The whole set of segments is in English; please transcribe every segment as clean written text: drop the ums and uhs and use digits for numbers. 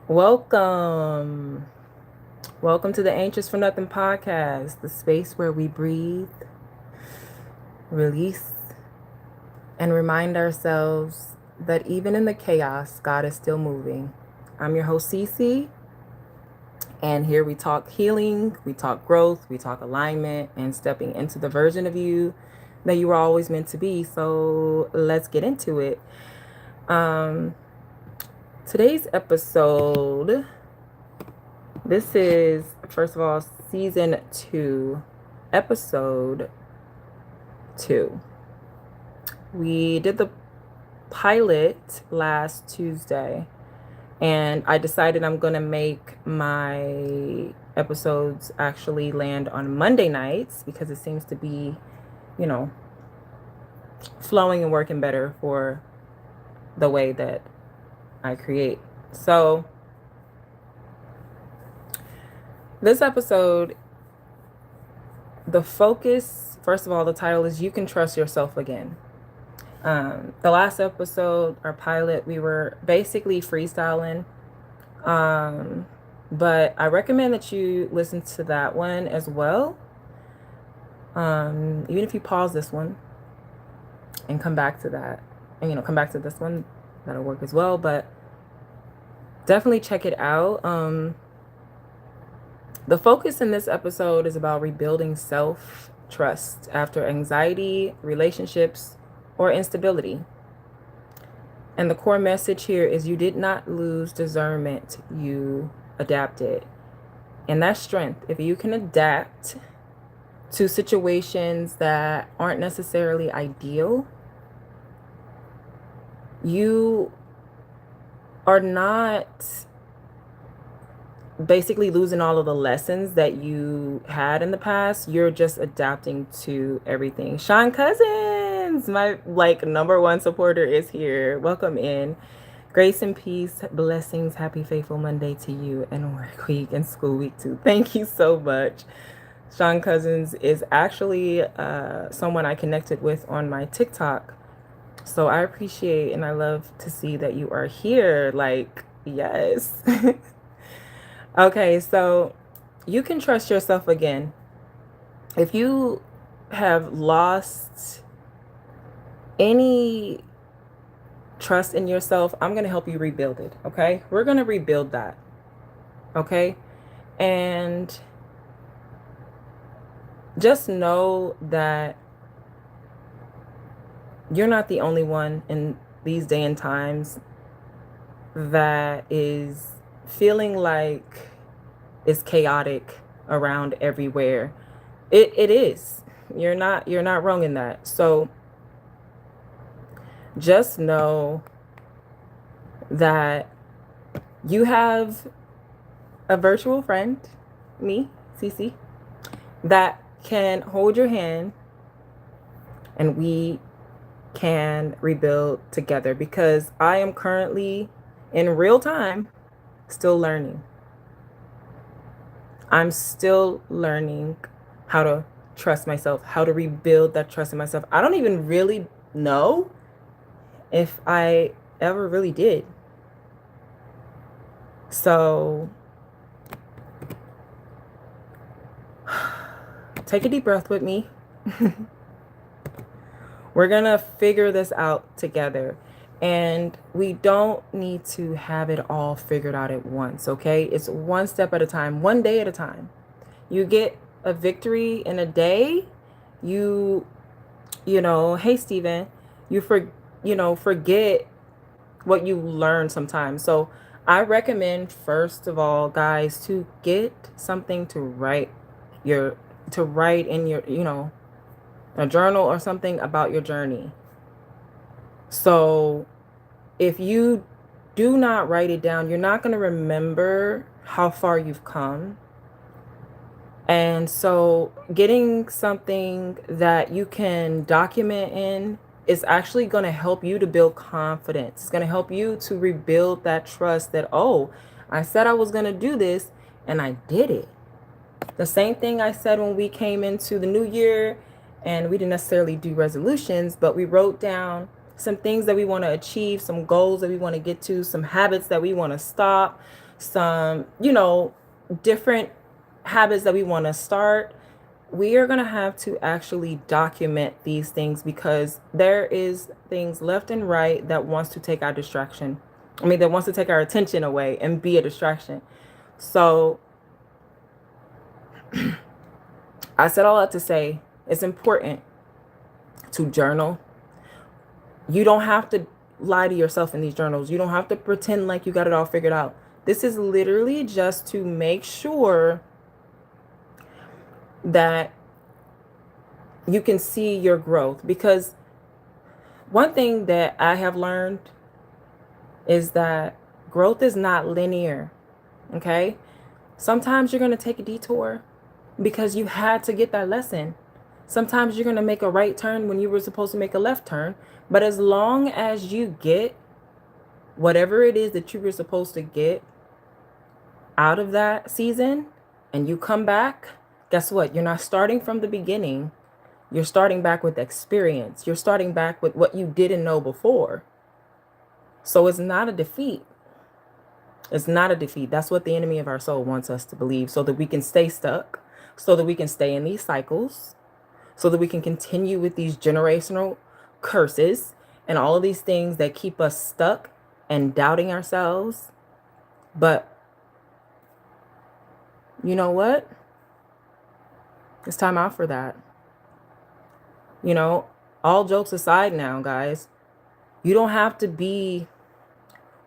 Welcome. Welcome to the Anxious for Nothing podcast, the space where we breathe, release, and remind ourselves that even in the chaos, God is still moving. I'm your host, Cece, and here we talk healing, we talk growth, we talk alignment, and stepping into the version of you that you were always meant to be. So let's get into it. Today's episode, this is, first of all, season 2, episode 2. We did the pilot last Tuesday, and I decided I'm going to make my episodes actually land on Monday nights because it seems to be, flowing and working better for the way that I create. So this episode, the focus, first of all, the title is You Can Trust Yourself Again. The last episode, our pilot, we were basically freestyling. But I recommend that you listen to that one as well. Even if you pause this one and come back to that, and come back to this one, that'll work as well. But definitely check it out. The focus in this episode is about rebuilding self-trust after anxiety, relationships, or instability. And the core message here is you did not lose discernment, you adapted. And that's strength. If you can adapt to situations that aren't necessarily ideal, you are not basically losing all of the lessons that you had in the past. You're just adapting to everything. Sean Cousins, my number one supporter, is here. Welcome in. Grace and peace, blessings, happy faithful Monday to you, and work week and school week too. Thank you so much. Sean Cousins is actually someone I connected with on my TikTok. So I appreciate and I love to see that you are here. Yes. Okay, so you can trust yourself again. If you have lost any trust in yourself, I'm going to help you rebuild it, okay? We're going to rebuild that, okay? And just know that you're not the only one in these day and times that is feeling like it's chaotic around everywhere. It is. You're not wrong in that. So just know that you have a virtual friend, me, cece, that can hold your hand and we can rebuild together, because I am currently in real time still learning. I'm still learning how to trust myself, how to rebuild that trust in myself. I don't even really know if I ever really did. So take a deep breath with me. We're going to figure this out together. And we don't need to have it all figured out at once, okay? It's one step at a time, one day at a time. You get a victory in a day, hey, Steven, you forget what you learned sometimes. So I recommend, first of all, guys, to get something to write in your, a journal or something about your journey. So if you do not write it down, you're not going to remember how far you've come. And so getting something that you can document in is actually going to help you to build confidence. It's going to help you to rebuild that trust that, oh, I said I was going to do this and I did it. The same thing I said when we came into the new year, and we didn't necessarily do resolutions, but we wrote down some things that we want to achieve, some goals that we want to get to, some habits that we want to stop, some, different habits that we want to start. We are going to have to actually document these things because there is things left and right that wants to take our distraction. That wants to take our attention away and be a distraction. So I said all that to say it's important to journal. You don't have to lie to yourself in these journals. You don't have to pretend like you got it all figured out. This is literally just to make sure that you can see your growth. Because one thing that I have learned is that growth is not linear. Okay? Sometimes you're going to take a detour because you had to get that lesson. Sometimes you're going to make a right turn when you were supposed to make a left turn. But as long as you get whatever it is that you were supposed to get out of that season and you come back, guess what? You're not starting from the beginning. You're starting back with experience. You're starting back with what you didn't know before. So it's not a defeat. It's not a defeat. That's what the enemy of our soul wants us to believe, so that we can stay stuck, so that we can stay in these cycles, so that we can continue with these generational curses and all of these things that keep us stuck and doubting ourselves. But you know what? It's time out for that. All jokes aside now, guys, you don't have to be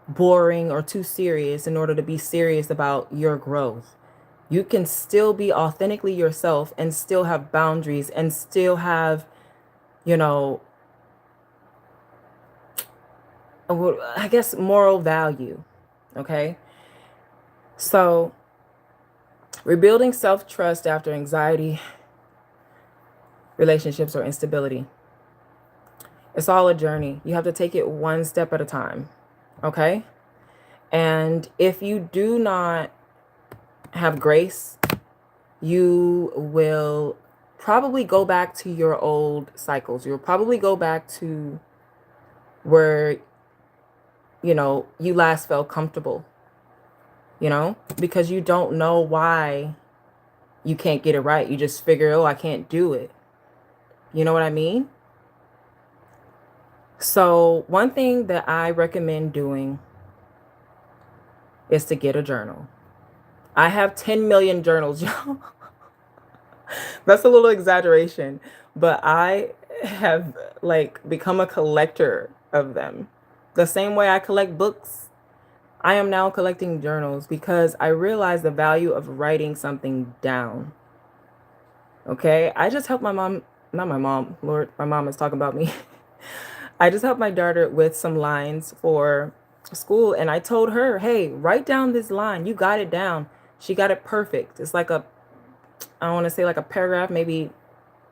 boring or too serious in order to be serious about your growth. You can still be authentically yourself and still have boundaries and still have, I guess, moral value. Okay. So rebuilding self-trust after anxiety, relationships, or instability. It's all a journey. You have to take it one step at a time. Okay. And if you do not have grace, you will probably go back to your old cycles. You'll probably go back to where, you last felt comfortable, because you don't know why you can't get it right. You just figure, oh, I can't do it. You know what I mean? So one thing that I recommend doing is to get a journal. I have 10 million journals, y'all. That's a little exaggeration, but I have become a collector of them. The same way I collect books, I am now collecting journals because I realize the value of writing something down. Okay, I just helped my mom, not my mom, Lord, my mom is talking about me. I just helped my daughter with some lines for school, and I told her, hey, write down this line. You got it down. She got it perfect. It's like I don't want to say like a paragraph, maybe,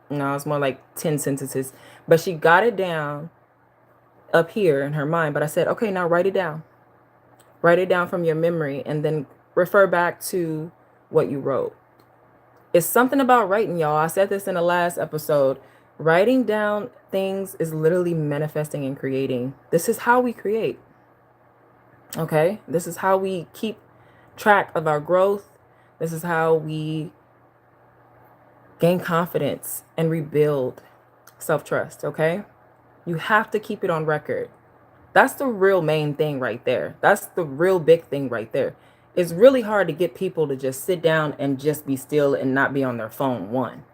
no, it's more like 10 sentences, but she got it down up here in her mind. But I said, okay, now write it down. Write it down from your memory and then refer back to what you wrote. It's something about writing, y'all. I said this in the last episode. Writing down things is literally manifesting and creating. This is how we create. Okay? This is how we keep track of our growth. This is how we gain confidence and rebuild self-trust. Okay? You have to keep it on record. That's the real main thing right there. That's the real big thing right there. It's really hard to get people to just sit down and just be still and not be on their phone, one.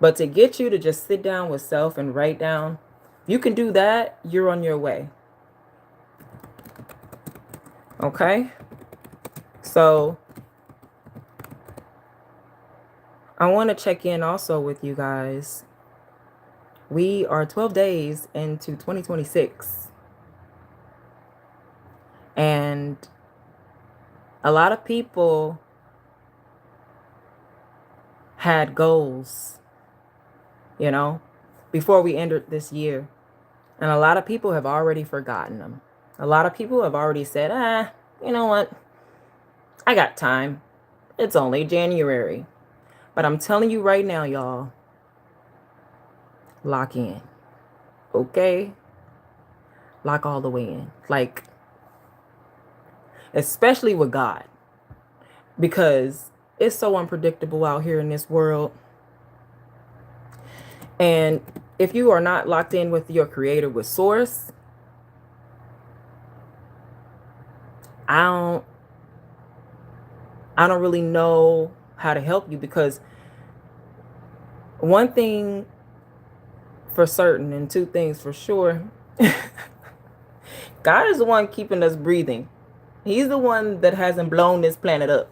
But to get you to just sit down with self and write down, you can do that, you're on your way. Okay? So I want to check in also with you guys. We are 12 days into 2026. And a lot of people had goals, before we entered this year. And a lot of people have already forgotten them. A lot of people have already said, you know what? I got time. It's only January. But I'm telling you right now, y'all, lock in. Okay? lock all the way in. Like, especially with God, because it's so unpredictable out here in this world. And if you are not locked in with your creator, with source, I don't really know how to help you, because one thing for certain and two things for sure, God is the one keeping us breathing. He's the one that hasn't blown this planet up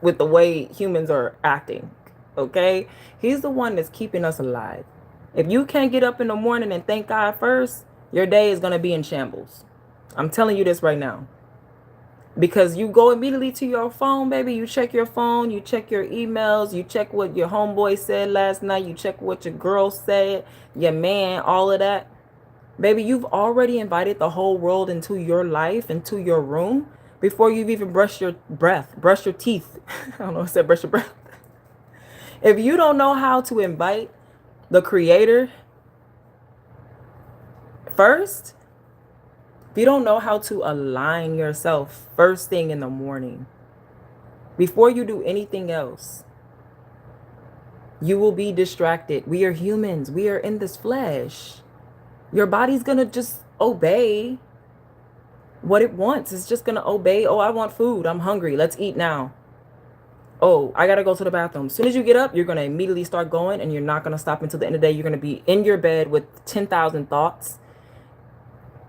with the way humans are acting. Okay? He's the one that's keeping us alive. If you can't get up in the morning and thank God first, your day is going to be in shambles. I'm telling you this right now. Because you go immediately to your phone, baby. You check your phone, you check your emails, you check what your homeboy said last night, you check what your girl said, your man, all of that. Baby, you've already invited the whole world into your life, into your room, before you've even brushed your brush your teeth. I don't know if I said brush your breath. If you don't know how to invite the creator first, if you don't know how to align yourself first thing in the morning, before you do anything else, you will be distracted. We are humans. We are in this flesh. Your body's going to just obey what it wants. It's just going to obey. Oh, I want food. I'm hungry. Let's eat now. Oh, I got to go to the bathroom. As soon as you get up, you're going to immediately start going, and you're not going to stop until the end of the day. You're going to be in your bed with 10,000 thoughts,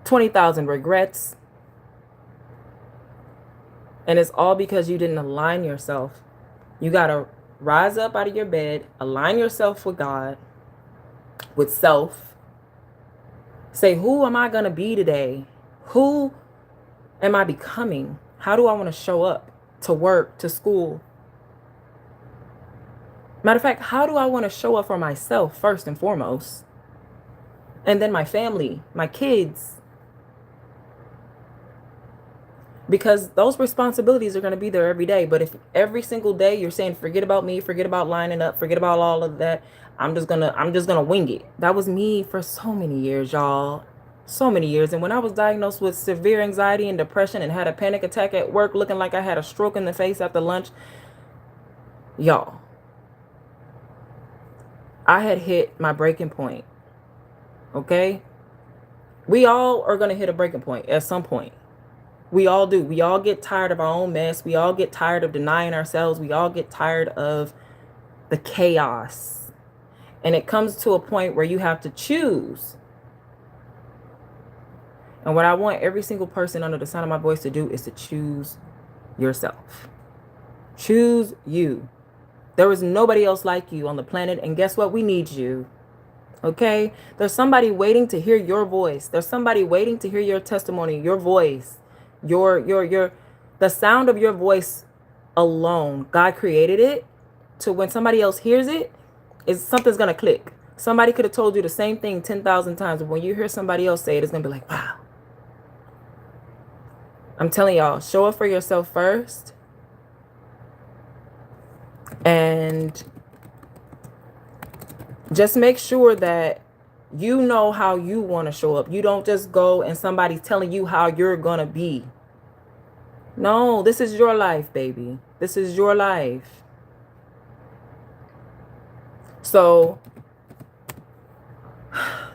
20,000 regrets. And it's all because you didn't align yourself. You got to rise up out of your bed, align yourself with God, with self. Say, who am I going to be today? Who am I becoming? How do I want to show up to work, to school? Matter of fact, how do I want to show up for myself first and foremost? And then my family, my kids. Because those responsibilities are going to be there every day. But if every single day you're saying, forget about me, forget about lining up, forget about all of that, I'm just gonna wing it. That was me for so many years, y'all. So many years. And when I was diagnosed with severe anxiety and depression and had a panic attack at work, looking like I had a stroke in the face after lunch, y'all, I had hit my breaking point. Okay? We all are going to hit a breaking point at some point. We all do. We all get tired of our own mess. We all get tired of denying ourselves. We all get tired of the chaos. And it comes to a point where you have to choose. And what I want every single person under the sound of my voice to do is to choose yourself. Choose you. There is nobody else like you on the planet. And guess what? We need you. Okay? There's somebody waiting to hear your voice. There's somebody waiting to hear your testimony, your voice, the sound of your voice alone. God created it to when somebody else hears it, something's going to click. Somebody could have told you the same thing 10,000 times. But when you hear somebody else say it, it's going to be like, wow. I'm telling y'all, show up for yourself first. And just make sure that you know how you want to show up. You don't just go and somebody's telling you how you're going to be. No, this is your life, baby. This is your life. So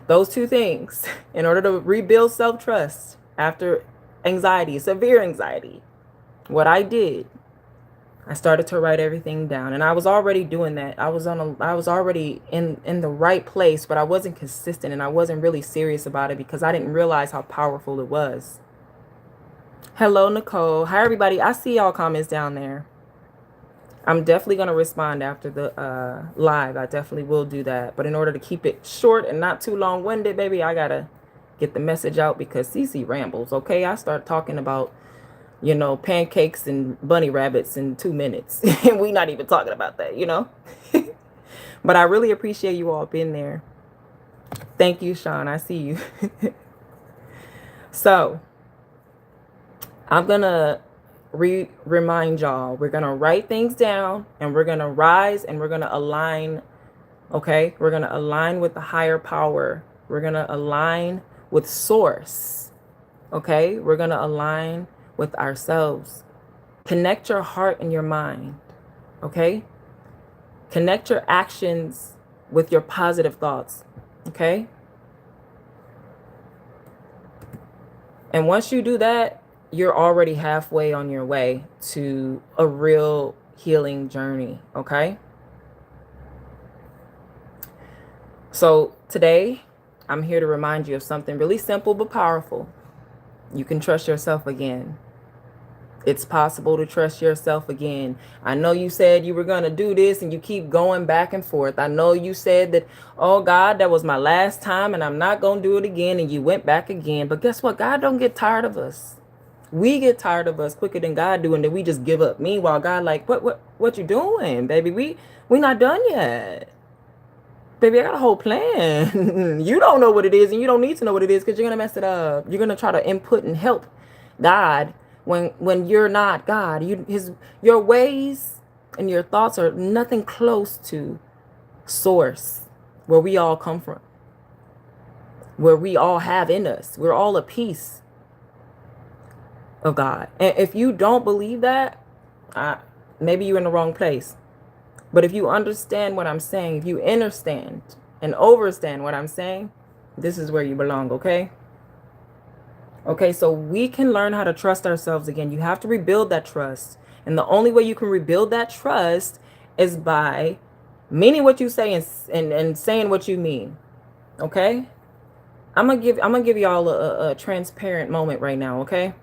those two things, in order to rebuild self-trust after anxiety, severe anxiety, what I did, I started to write everything down. And I was already doing that. I was already in the right place, but I wasn't consistent, and I wasn't really serious about it because I didn't realize how powerful it was. Hello, Nicole. Hi, everybody. I see y'all comments down there. I'm definitely going to respond after the live. I definitely will do that. But in order to keep it short and not too long-winded, baby, I got to get the message out because cece rambles, okay? I start talking about, you know, pancakes and bunny rabbits in 2 minutes. And we not even talking about that, you know? But I really appreciate you all being there. Thank you, Sean. I see you. So I'm going to remind y'all, we're going to write things down and we're going to rise and we're going to align. Okay. We're going to align with the higher power. We're going to align with source. Okay? We're going to align with ourselves. Connect your heart and your mind. Okay? Connect your actions with your positive thoughts. Okay? And once you do that, you're already halfway on your way to a real healing journey. Okay? So today, I'm here to remind you of something really simple but powerful. You can trust yourself again. It's possible to trust yourself again. I know you said you were going to do this and you keep going back and forth. I know you said that, oh God, that was my last time and I'm not going to do it again. And you went back again. But guess what? God don't get tired of us. We get tired of us quicker than God do, and then we just give up. Meanwhile, God like, what you doing, baby? We not done yet. Baby, I got a whole plan. You don't know what it is, and you don't need to know what it is because you're going to mess it up. You're going to try to input and help God when you're not God. Your ways and your thoughts are nothing close to source, where we all come from, where we all have in us. We're all a piece of God. And if you don't believe that, maybe you're in the wrong place. But if you understand what I'm saying, if you understand and overstand what I'm saying, this is where you belong, okay? Okay, so we can learn how to trust ourselves again. You have to rebuild that trust. And the only way you can rebuild that trust is by meaning what you say and saying what you mean. Okay? I'm gonna give y'all a transparent moment right now, okay?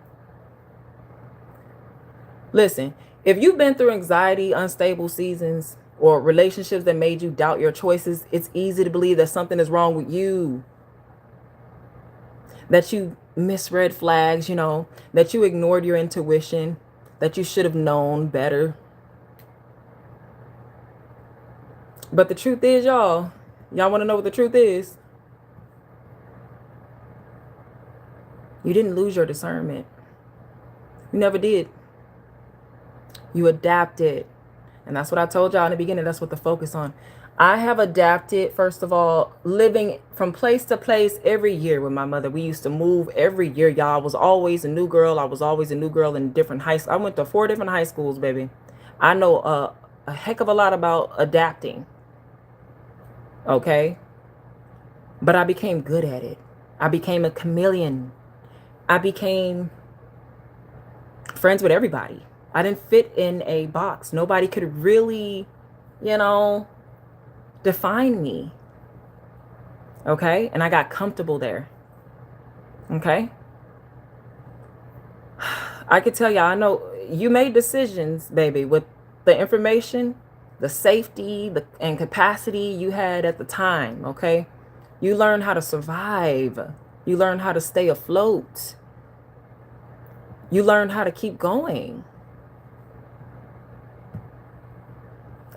Listen, if you've been through anxiety, unstable seasons, or relationships that made you doubt your choices, it's easy to believe that something is wrong with you. That you misread flags, that you ignored your intuition, that you should have known better. But the truth is, y'all want to know what the truth is? You didn't lose your discernment. You never did. You adapted. And that's what I told y'all in the beginning. That's what the focus on. I have adapted, first of all, living from place to place every year with my mother. We used to move every year, y'all. I was always a new girl. I was always a new girl in different high schools. I went to 4 different high schools, baby. I know a heck of a lot about adapting. Okay? But I became good at it. I became a chameleon. I became friends with everybody. I didn't fit in a box. Nobody could really, define me. Okay? And I got comfortable there. Okay? I could tell you, I know you made decisions, baby, with the information, the safety, and capacity you had at the time. Okay? You learned how to survive. You learned how to stay afloat. You learned how to keep going.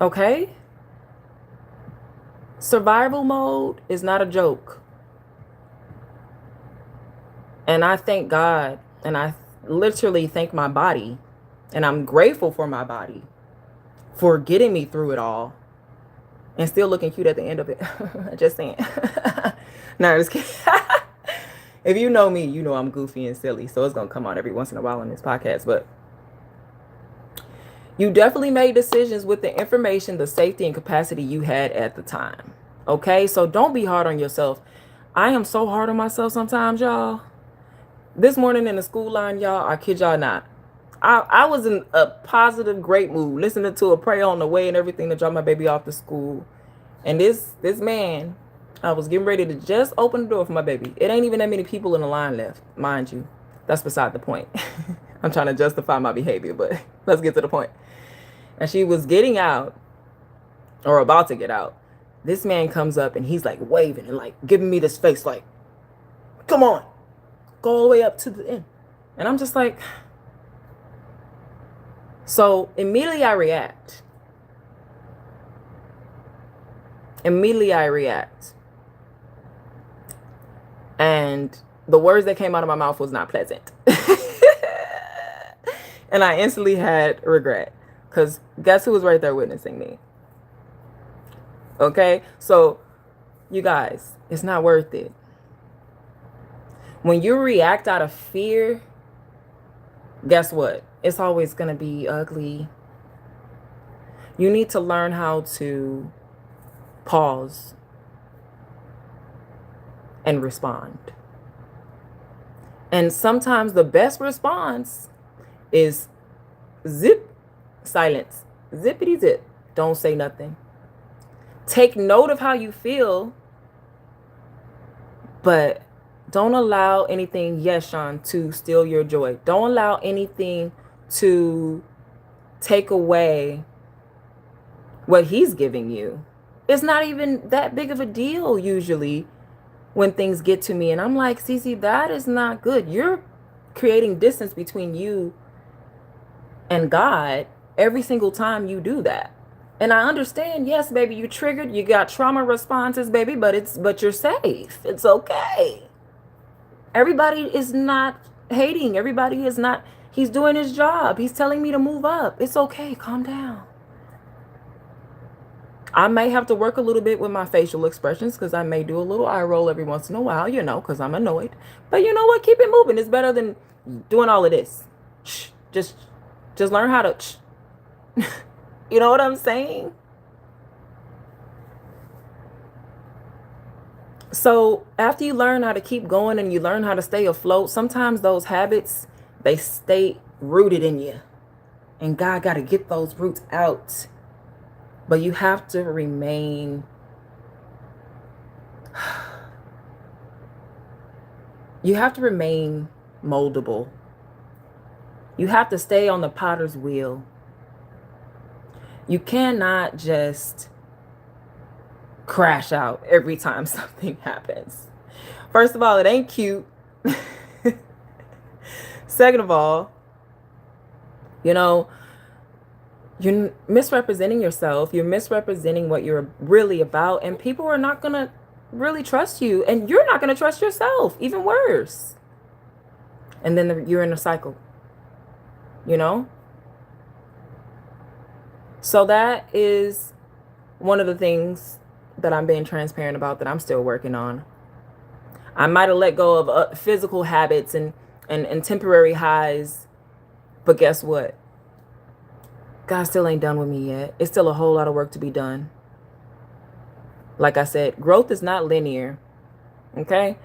Okay? Survival mode is not a joke. And I thank God, and I literally thank my body, and I'm grateful for my body for getting me through it all and still looking cute at the end of it. Just saying. No, just kidding. If you know me, you know I'm goofy and silly, so it's going to come out every once in a while on this podcast, but you definitely made decisions with the information, the safety, and capacity you had at the time. Okay? So don't be hard on yourself. I am so hard on myself sometimes, y'all. This morning in the school line, y'all, I kid y'all not. I was in a positive, great mood, listening to a prayer on the way and everything to drop my baby off to school. And this man, I was getting ready to just open the door for my baby. It ain't even that many people in the line left, mind you. That's beside the point. I'm trying to justify my behavior, but let's get to the point. And she was getting out, or about to get out. This man comes up and he's like waving and like giving me this face like, come on, go all the way up to the end. And I'm just like, so immediately I react. And the words that came out of my mouth was not pleasant. And I instantly had regret. Because guess who was right there witnessing me? Okay? So, you guys, it's not worth it. When you react out of fear, guess what? It's always going to be ugly. You need to learn how to pause and respond. And sometimes the best response is zip, silence, zippity zip. Don't say nothing. Take note of how you feel, but don't allow anything, yes, Sean, to steal your joy. Don't allow anything to take away what he's giving you. It's not even that big of a deal usually when things get to me. And I'm like, cece, that is not good. You're creating distance between you and God every single time you do that. And I understand, yes, baby, you triggered, you got trauma responses, baby, but you're safe. It's okay. Everybody is not hating. Everybody is not, he's doing his job. He's telling me to move up. It's okay. Calm down. I may have to work a little bit with my facial expressions because I may do a little eye roll every once in a while, because I'm annoyed. But you know what? Keep it moving. It's better than doing all of this. Just learn how to, you know what I'm saying? So after you learn how to keep going and you learn how to stay afloat, sometimes those habits, they stay rooted in you. And God got to get those roots out. But you have to remain, moldable. You have to stay on the potter's wheel. You cannot just crash out every time something happens. First of all, it ain't cute. Second of all, you're misrepresenting yourself. You're misrepresenting what you're really about. And people are not going to really trust you. And you're not going to trust yourself. Even worse. And then you're in a cycle. So that is one of the things that I'm being transparent about that I'm still working on. I might have let go of physical habits and temporary highs. But guess what? God still ain't done with me yet. It's still a whole lot of work to be done. Like I said, growth is not linear. Okay?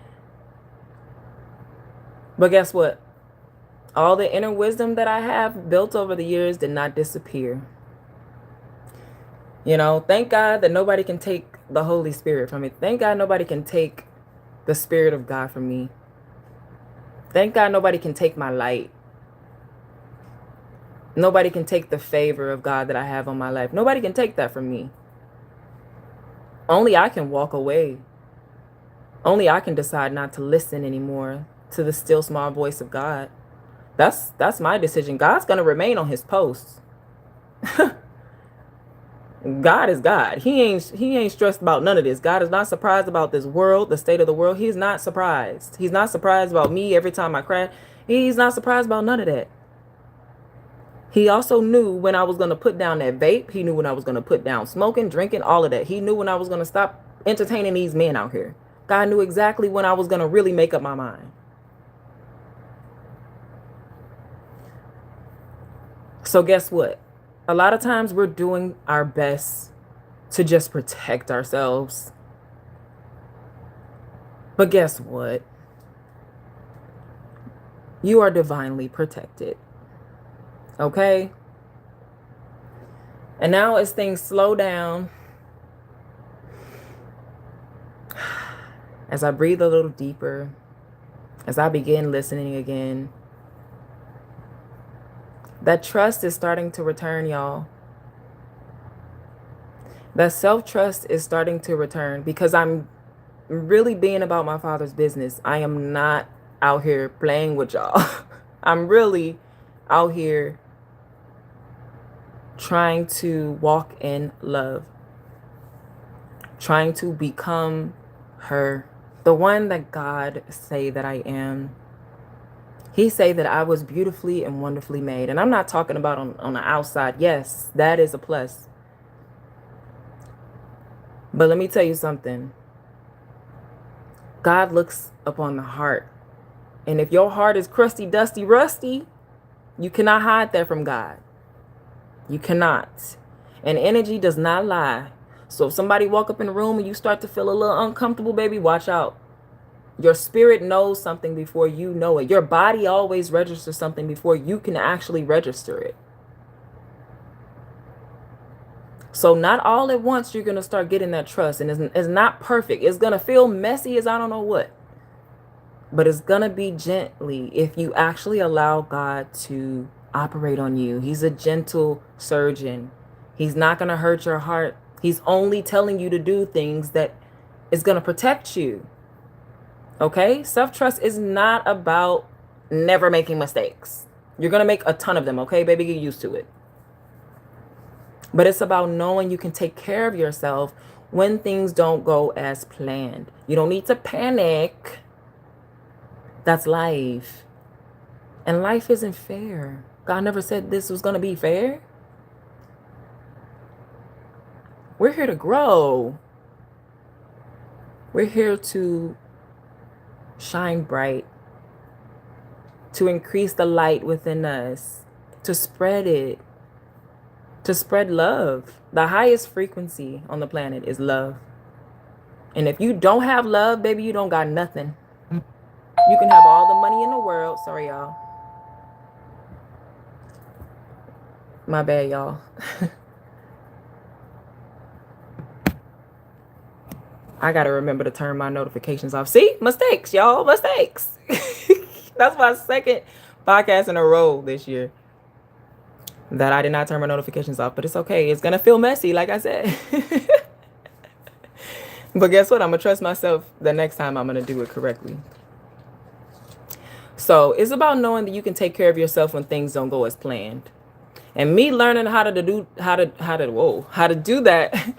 But guess what? All the inner wisdom that I have built over the years did not disappear. Thank God that nobody can take the Holy Spirit from me. Thank God nobody can take the Spirit of God from me. Thank God nobody can take my light. Nobody can take the favor of God that I have on my life. Nobody can take that from me. Only I can walk away. Only I can decide not to listen anymore to the still small voice of God. That's my decision. God's going to remain on his post. God is God. He ain't stressed about none of this. God is not surprised about this world, the state of the world. He's not surprised. He's not surprised about me every time I crash. He's not surprised about none of that. He also knew when I was going to put down that vape. He knew when I was going to put down smoking, drinking, all of that. He knew when I was going to stop entertaining these men out here. God knew exactly when I was going to really make up my mind. So guess what? A lot of times we're doing our best to just protect ourselves. But guess what? You are divinely protected. Okay? And now as things slow down, as I breathe a little deeper, as I begin listening again, that trust is starting to return, y'all. That self-trust is starting to return because I'm really being about my Father's business. I am not out here playing with y'all. I'm really out here trying to walk in love, trying to become her, the one that God say that I am. He say that I was beautifully and wonderfully made. And I'm not talking about on the outside. Yes, that is a plus. But let me tell you something. God looks upon the heart. And if your heart is crusty, dusty, rusty, you cannot hide that from God. You cannot. And energy does not lie. So if somebody walk up in the room and you start to feel a little uncomfortable, baby, watch out. Your spirit knows something before you know it. Your body always registers something before you can actually register it. So not all at once you're going to start getting that trust. And it's not perfect. It's going to feel messy as I don't know what. But it's going to be gently if you actually allow God to operate on you. He's a gentle surgeon. He's not going to hurt your heart. He's only telling you to do things that is going to protect you. Okay? Self-trust is not about never making mistakes. You're going to make a ton of them, okay, baby? Get used to it. But it's about knowing you can take care of yourself when things don't go as planned. You don't need to panic. That's life. And life isn't fair. God never said this was going to be fair. We're here to grow. We're here to shine bright, to increase the light within us, to spread it, to spread love. The highest frequency on the planet is love. And if you don't have love, baby, you don't got nothing. You can have all the money in the world. Sorry, y'all. My bad, y'all. I got to remember to turn my notifications off. See? Mistakes, y'all. Mistakes. That's my second podcast in a row this year that I did not turn my notifications off. But it's okay. It's going to feel messy, like I said. But guess what? I'm going to trust myself the next time I'm going to do it correctly. So it's about knowing that you can take care of yourself when things don't go as planned. And me learning how to do that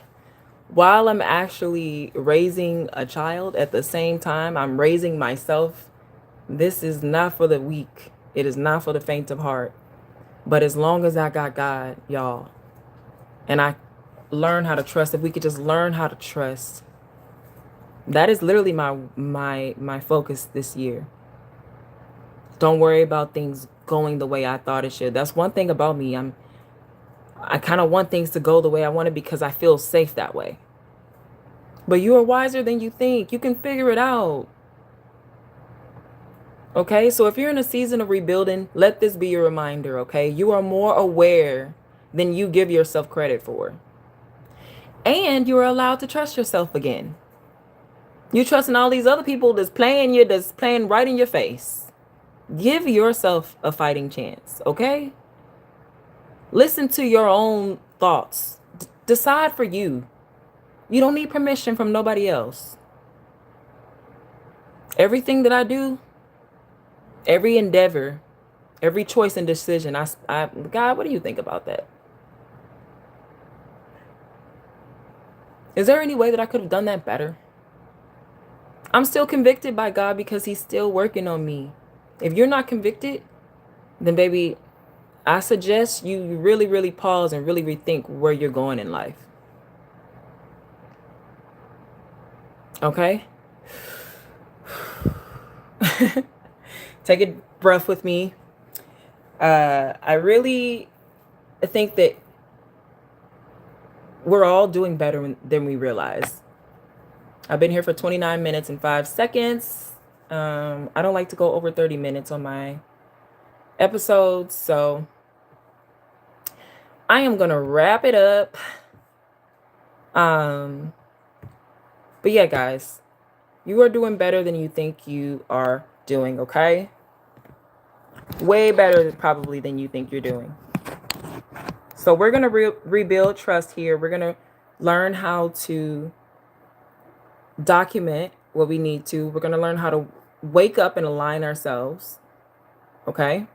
while I'm actually raising a child at the same time I'm raising myself. This is not for the weak. It is not for the faint of heart. But as long as I got God, y'all, and I learn how to trust, if we could just learn how to trust, that is literally my focus this year. Don't worry about things going the way I thought it should. That's one thing about me. I kind of want things to go the way I want it because I feel safe that way. But you are wiser than you think. You can figure it out. Okay, so if you're in a season of rebuilding, let this be your reminder, okay? You are more aware than you give yourself credit for. And you are allowed to trust yourself again. You trusting all these other people that's playing right in your face. Give yourself a fighting chance, okay? Listen to your own thoughts. Decide for you. You don't need permission from nobody else. Everything that I do, every endeavor, every choice and decision, God, what do you think about that? Is there any way that I could have done that better? I'm still convicted by God because he's still working on me. If you're not convicted, then baby, I suggest you really, really pause and really rethink where you're going in life. Okay? Take a breath with me. I really think that we're all doing better than we realize. I've been here for 29 minutes and 5 seconds. I don't like to go over 30 minutes on my episodes, so I am going to wrap it up. But yeah, guys, you are doing better than you think you are doing, okay? Way better probably than you think you're doing. So we're going to rebuild trust here. We're going to learn how to document what we need to. We're going to learn how to wake up and align ourselves. Okay?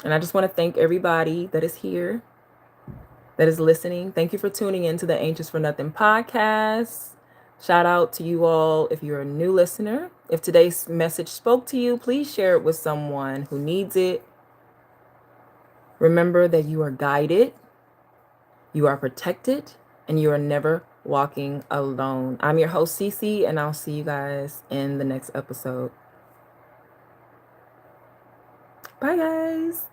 And I just want to thank everybody that is here, that is listening. Thank you for tuning in to the Anxious for Nothing podcast. Shout out to you all if you're a new listener. If today's message spoke to you, please share it with someone who needs it. Remember that you are guided, you are protected, and you are never walking alone. I'm your host, Cece, and I'll see you guys in the next episode. Bye, guys.